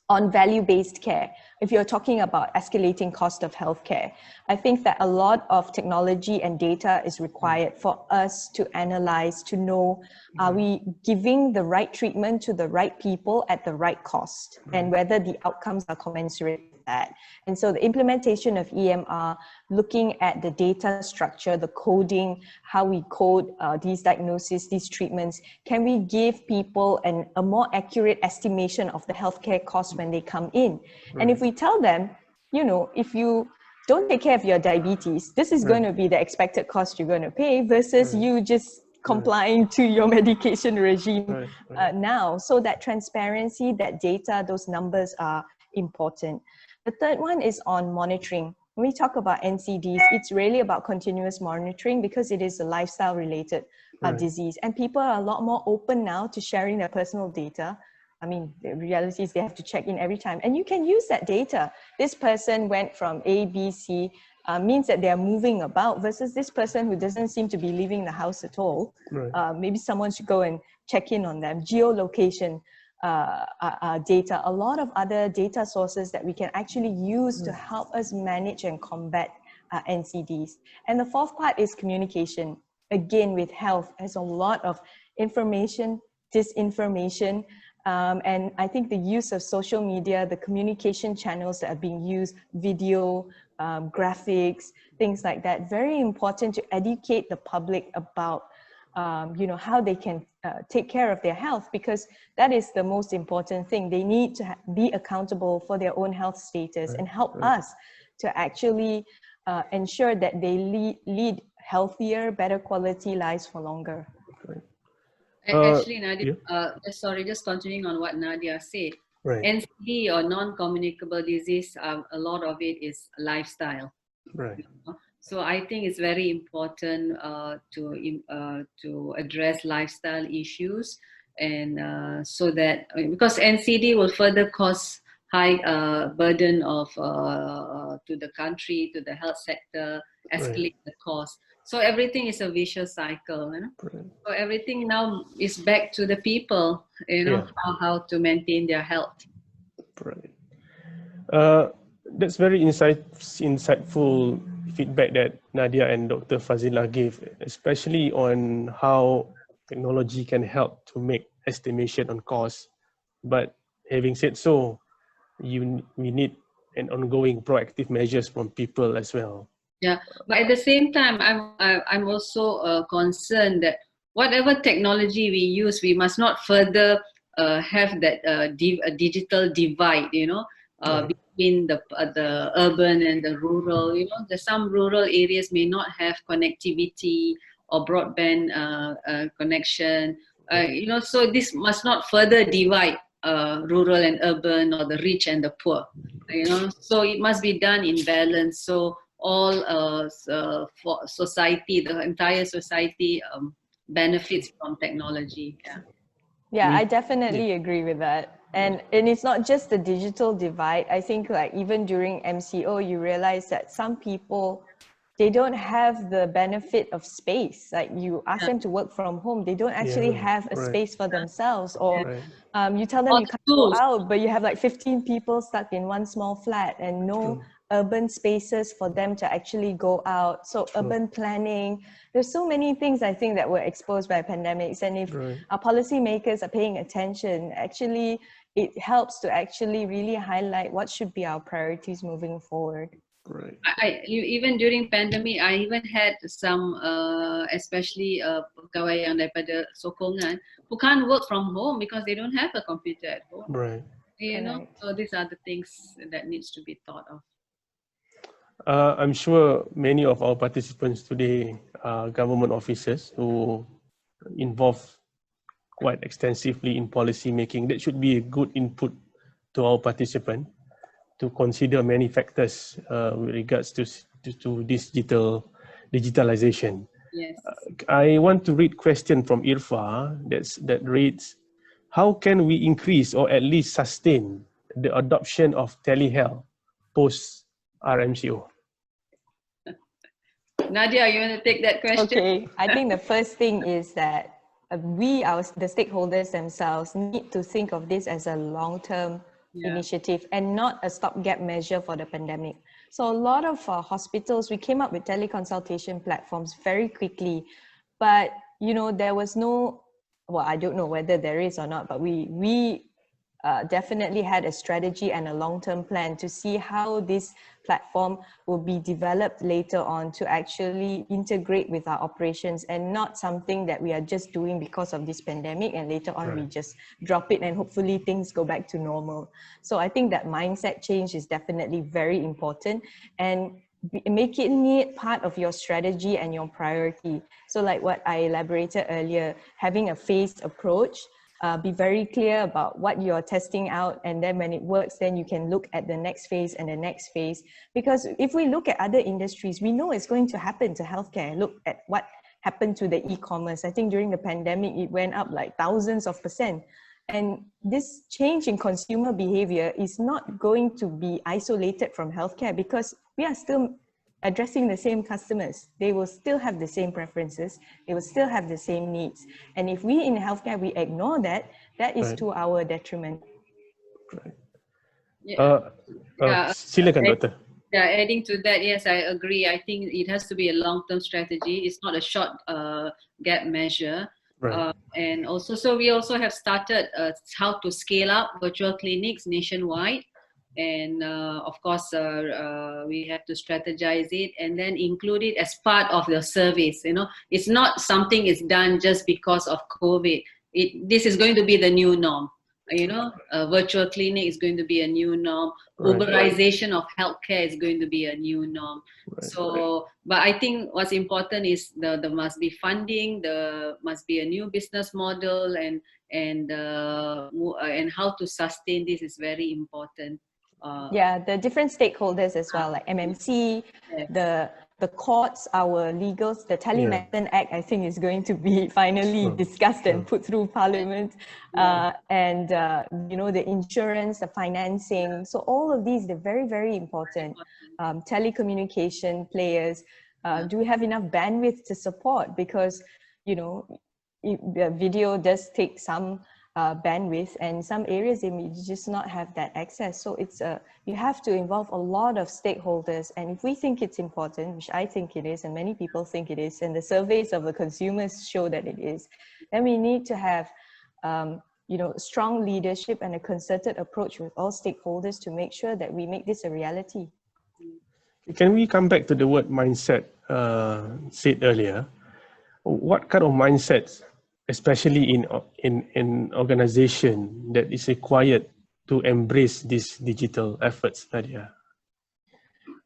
on value-based care. If you're talking about escalating cost of healthcare, I think that a lot of technology and data is required for us to analyze, to know, are we giving the right treatment to the right people at the right cost, and whether the outcomes are commensurate with that. And so the implementation of EMR, looking at the data structure, the coding, how we code these diagnoses, these treatments, can we give people a more accurate estimation of the healthcare costs when they come in? And if we tell them, if you don't take care of your diabetes, this is going to be the expected cost you're going to pay, versus you just complying to your medication regime Right. now. So that transparency, that data, those numbers are important. The third one is on monitoring. When we talk about NCDs, it's really about continuous monitoring because it is a lifestyle related disease. And people are a lot more open now to sharing their personal data. I mean, the reality is they have to check in every time. And you can use that data. This person went from A, B, C, means that they are moving about versus this person who doesn't seem to be leaving the house at all. Maybe someone should go and check in on them. Geolocation data, a lot of other data sources that we can actually use to help us manage and combat NCDs. And the fourth part is communication. Again, with health, there's a lot of information, disinformation, and I think the use of social media, the communication channels that are being used, video, graphics, things like that, very important to educate the public about how they can take care of their health, because that is the most important thing. They need to be accountable for their own health status and help us to actually ensure that they lead healthier, better quality lives for longer. Actually, Nadiah, sorry, just continuing on what Nadiah said. NCD or non-communicable disease, a lot of it is lifestyle. So I think it's very important to address lifestyle issues, and so that, because NCD will further cause high burden of to the country, to the health sector, escalate the cost. So everything is a vicious cycle, So everything now is back to the people, how to maintain their health. That's very insightful feedback that Nadiah and Dr. Fazilah gave, especially on how technology can help to make estimation on cost. But having said so, we need an ongoing proactive measures from people as well. Yeah, but at the same time, I'm also concerned that whatever technology we use, we must not further have that digital divide, between the urban and the rural. Some rural areas may not have connectivity or broadband connection. So this must not further divide rural and urban, or the rich and the poor. So it must be done in balance. So all for society, the entire society benefits from technology. Yeah, I definitely agree with that. And it's not just the digital divide. I think like even during MCO, you realize that some people, they don't have the benefit of space. Like you ask them to work from home, they don't actually have a space for themselves. Or you tell them you can't go out, but you have like 15 people stuck in one small flat and no urban spaces for them to actually go out. So urban planning, there's so many things I think that were exposed by pandemics. And if our policymakers are paying attention, actually it helps to actually really highlight what should be our priorities moving forward. Even during pandemic, I even had some, especially pegawai yang daripada sokongan, who can't work from home because they don't have a computer at home. So these are the things that needs to be thought of. I'm sure many of our participants today are government officers who involve quite extensively in policy making. That should be a good input to our participant to consider many factors with regards to this digitalization. I want to read question from Irfa that reads, how can we increase or at least sustain the adoption of telehealth post RMCO? Nadiah, you want to take that question? Okay, I think the first thing is that the stakeholders themselves need to think of this as a long-term initiative and not a stopgap measure for the pandemic. So a lot of hospitals, we came up with teleconsultation platforms very quickly, but there was no, well, I don't know whether there is or not, but we definitely had a strategy and a long-term plan to see how this platform will be developed later on to actually integrate with our operations, and not something that we are just doing because of this pandemic and later on we just drop it and hopefully things go back to normal. So I think that mindset change is definitely very important, and making it part of your strategy and your priority. So like what I elaborated earlier, having a phased approach, be very clear about what you're testing out, and then when it works, then you can look at the next phase and the next phase. Because if we look at other industries, we know it's going to happen to healthcare. Look at what happened to the e-commerce. I think during the pandemic, it went up like thousands of %. And this change in consumer behavior is not going to be isolated from healthcare, because we are still addressing the same customers. They will still have the same preferences. They will still have the same needs. And if we in healthcare, we ignore that, that is to our detriment. Silakan, Doktor. Yeah, adding to that, yes, I agree. I think it has to be a long-term strategy. It's not a short gap measure. Right. And also, so we also have started how to scale up virtual clinics nationwide. And of course, we have to strategize it and then include it as part of the service. You know, it's not something is done just because of COVID. This is going to be the new norm. You know, a virtual clinic is going to be a new norm. Right. Uberization of healthcare is going to be a new norm. Right. So, but I think what's important is there must be funding, there must be a new business model, and how to sustain this is very important. Yeah, the different stakeholders as well, like MMC, yes. The courts, our legals, the Telemedicine Act, I think is going to be finally discussed and put through Parliament, and you know, the insurance, the financing. So all of these, they're very, very important. Telecommunication players, do we have enough bandwidth to support? Because, you know, the video does take some bandwidth, and some areas they may just not have that access. So it's you have to involve a lot of stakeholders, and if we think it's important, which I think it is, and many people think it is, and the surveys of the consumers show that it is, then we need to have you know, strong leadership and a concerted approach with all stakeholders to make sure that we make this a reality. Can we come back to the word mindset said earlier? What kind of mindsets, especially in organization, that is required to embrace these digital efforts, Nadiah?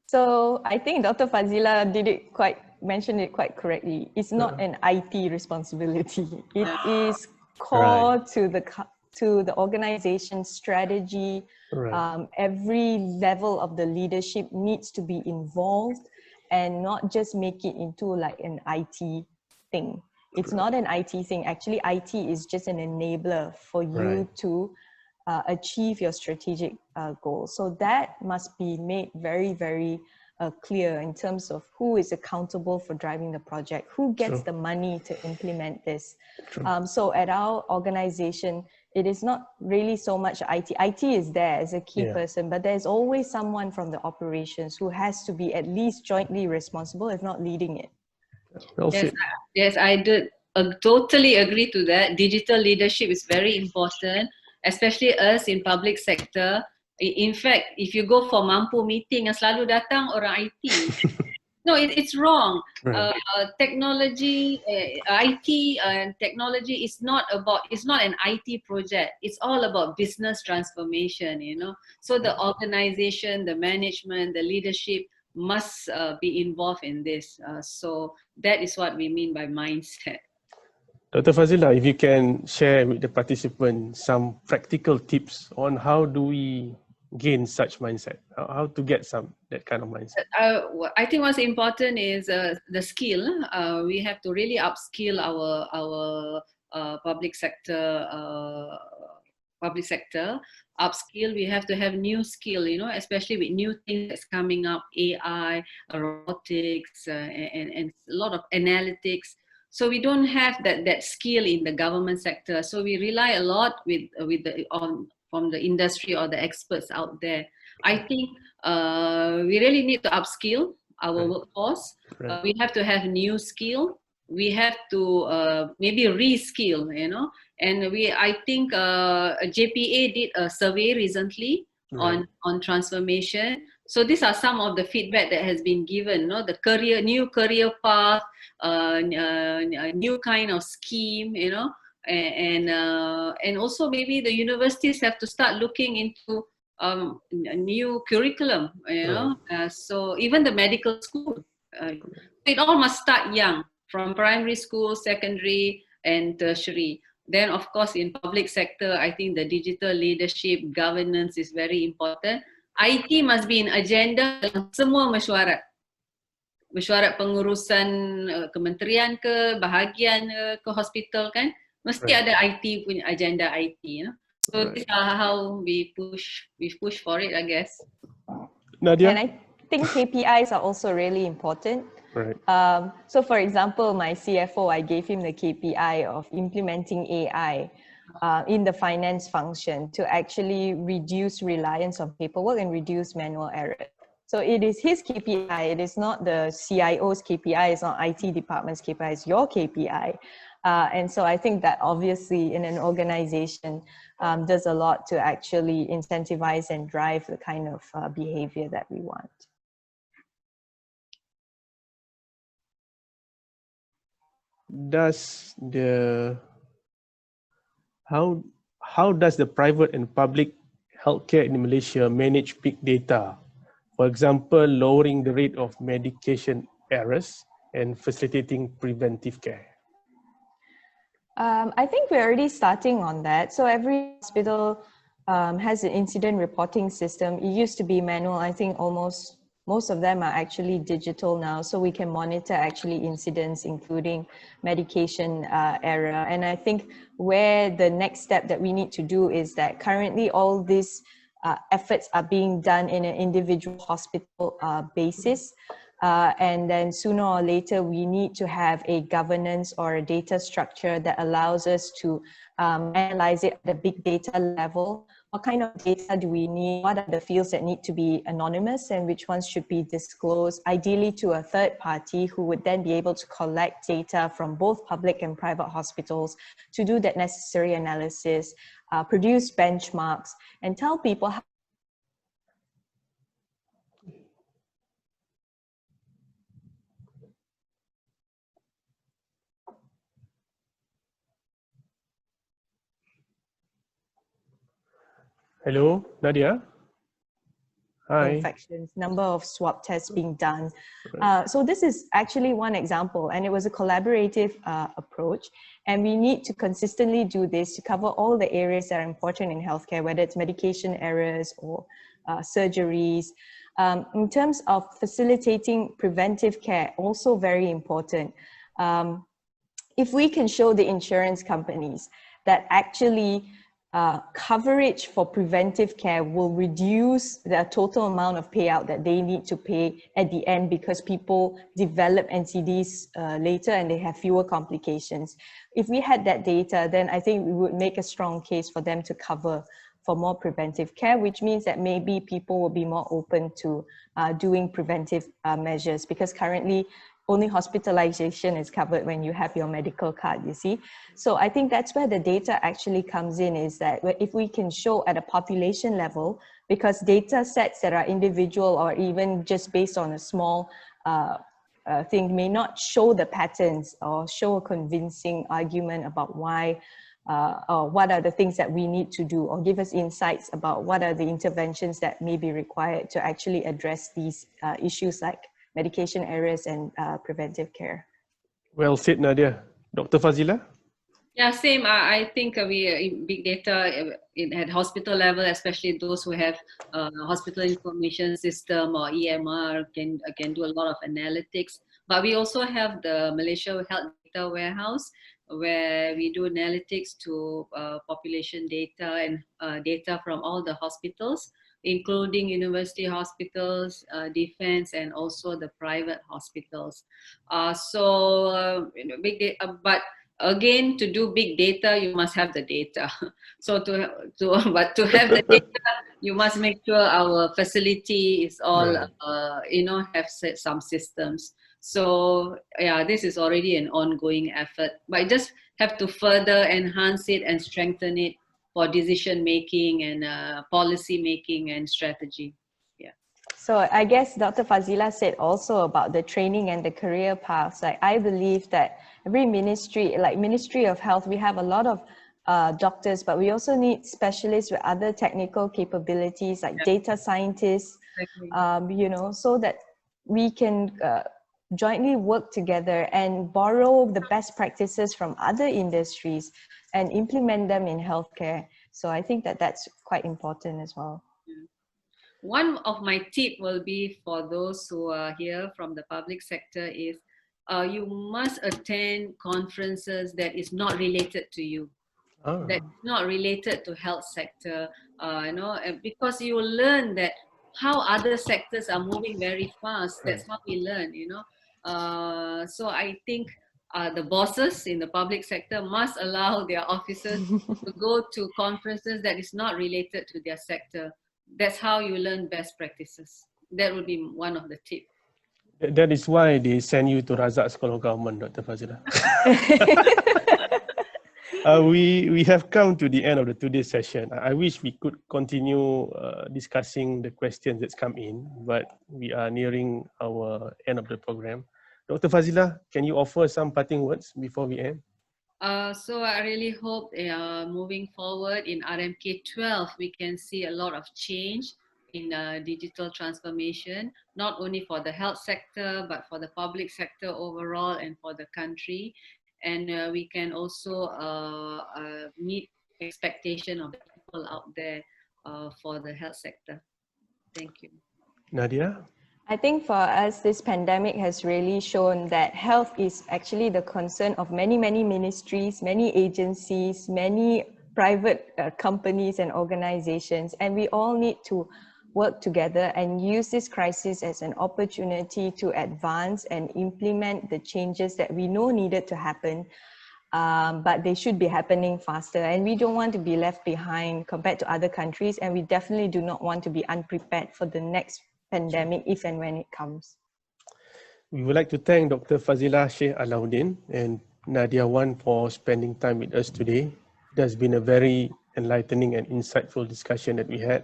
So I think Dr. Fazilah mentioned it quite correctly. It's not an IT responsibility. It is core to the organization strategy. Right. Every level of the leadership needs to be involved and not just make it into like an IT thing. It's not an IT thing. Actually, IT is just an enabler for you to achieve your strategic goals. So that must be made very, very clear in terms of who is accountable for driving the project, who gets the money to implement this. So at our organization, it is not really so much IT. IT is there as a key person, but there's always someone from the operations who has to be at least jointly responsible, if not leading it. Yes, I did totally agree to that. Digital leadership is very important, especially us in public sector. In fact, if you go for Mampu meeting, yang selalu datang orang IT. No, it's wrong. Right. Technology, IT and technology is not an IT project. It's all about business transformation, you know. So the organization, the management, the leadership must be involved in this. So that is what we mean by mindset. Dr. Fazilah, if you can share with the participants some practical tips on how do we gain such mindset, how to get that kind of mindset. I think what's important is the skill. We have to really upskill our public sector. Upskill, we have to have new skill, you know, especially with new things that's coming up, AI, robotics, and a lot of analytics. So we don't have that skill in the government sector. So we rely a lot from the industry or the experts out there. I think we really need to upskill our workforce. We have to have new skill. We have to maybe reskill, you know. And I think JPA did a survey recently on transformation. So these are some of the feedback that has been given. No, the new career path, new kind of scheme, you know, and also maybe the universities have to start looking into a new curriculum, so even the medical school, it all must start young, from primary school, secondary, and tertiary. Then, of course, in public sector, I think the digital leadership, governance is very important. IT must be in agenda semua mesyuarat. Mesyuarat pengurusan kementerian ke, bahagian ke hospital kan, mesti ada IT punya agenda IT. So this is how we push for it, I guess. Nadiah? And I think KPIs are also really important. Right. So for example, my CFO, I gave him the KPI of implementing AI in the finance function to actually reduce reliance on paperwork and reduce manual error. So it is his KPI, it is not the CIO's KPI, it's not IT department's KPI, it's your KPI. And so I think that obviously in an organization does a lot to actually incentivize and drive the kind of behavior that we want. How does the private and public healthcare in Malaysia manage big data? For example, lowering the rate of medication errors and facilitating preventive care. I think we're already starting on that. So every hospital has an incident reporting system. It used to be manual. I think most of them are actually digital now. So we can monitor actually incidents, including medication error. And I think where the next step that we need to do is that currently all these efforts are being done in an individual hospital basis. And then sooner or later, we need to have a governance or a data structure that allows us to analyze it at the big data level. What kind of data do we need? What are the fields that need to be anonymous and which ones should be disclosed, ideally to a third party who would then be able to collect data from both public and private hospitals to do that necessary analysis, produce benchmarks, and tell people how. Hello, Nadiah? Hi. Infections, number of swab tests being done. So this is actually one example, and it was a collaborative approach. And we need to consistently do this to cover all the areas that are important in healthcare, whether it's medication errors or surgeries. In terms of facilitating preventive care, also very important. If we can show the insurance companies that actually coverage for preventive care will reduce the total amount of payout that they need to pay at the end because people develop NCDs later and they have fewer complications. If we had that data, then I think we would make a strong case for them to cover for more preventive care, which means that maybe people will be more open to doing preventive measures, because currently only hospitalization is covered when you have your medical card, you see. So I think that's where the data actually comes in, is that if we can show at a population level, because data sets that are individual or even just based on a small thing may not show the patterns or show a convincing argument about why or what are the things that we need to do, or give us insights about what are the interventions that may be required to actually address these issues like medication errors and preventive care. Well said, Nadiah. Dr. Fazilah? Yeah, same. I think we big data at hospital level, especially those who have hospital information system or EMR, can do a lot of analytics. But we also have the Malaysia Health Data Warehouse, where we do analytics to population data and data from all the hospitals, including university hospitals, defense, and also the private hospitals. Big data, but again, to do big data, you must have the data. So to have the data, you must make sure our facility is all, have some systems. So yeah, this is already an ongoing effort, but I just have to further enhance it and strengthen it for decision making and policy making and strategy. Yeah. So I guess Dr. Fazilah said also about the training and the career paths. Like, I believe that every ministry, like Ministry of Health, we have a lot of doctors, but we also need specialists with other technical capabilities like data scientists, you know, so that we can jointly work together and borrow the best practices from other industries and implement them in healthcare. So I think that that's quite important as well. One of my tip will be for those who are here from the public sector is you must attend conferences that is not related to you, that is not related to health sector, you know, because you will learn that how other sectors are moving very fast. That's how we learn, you know. So I think the bosses in the public sector must allow their officers to go to conferences that is not related to their sector. That's how you learn best practices. That would be one of the tips. That is why they send you to Razak School of Government, Dr. Fazilah. We have come to the end of today's session. I wish we could continue discussing the questions that's come in, but we are nearing our end of the program. Dr. Fazilah, can you offer some parting words before we end? So I really hope moving forward in RMK 12, we can see a lot of change in digital transformation, not only for the health sector, but for the public sector overall and for the country. And we can also meet expectation of people out there for the health sector. Thank you. Nadiah? I think for us, this pandemic has really shown that health is actually the concern of many, many ministries, many agencies, many private companies and organizations, and we all need to work together and use this crisis as an opportunity to advance and implement the changes that we know needed to happen, but they should be happening faster. And we don't want to be left behind compared to other countries, and we definitely do not want to be unprepared for the next pandemic if and when it comes. We would like to thank Dr. Fazilah Sheikh Allaudin and Nadiah Wan for spending time with us today. It has been a very enlightening and insightful discussion that we had.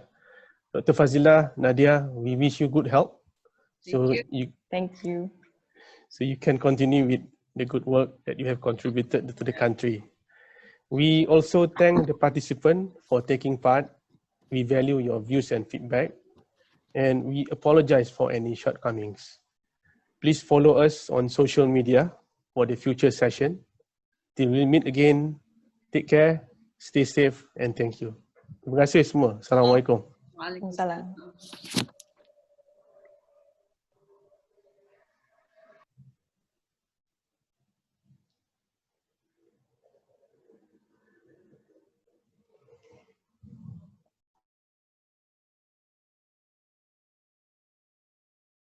Dr. Fazilah, Nadiah, we wish you good health. Thank you. So you can continue with the good work that you have contributed to the country. We also thank the participants for taking part. We value your views and feedback, and we apologize for any shortcomings. Please follow us on social media for the future session. Till we meet again, take care, stay safe, and thank you. Terima kasih semua. Assalamualaikum. Waalaikumsalam.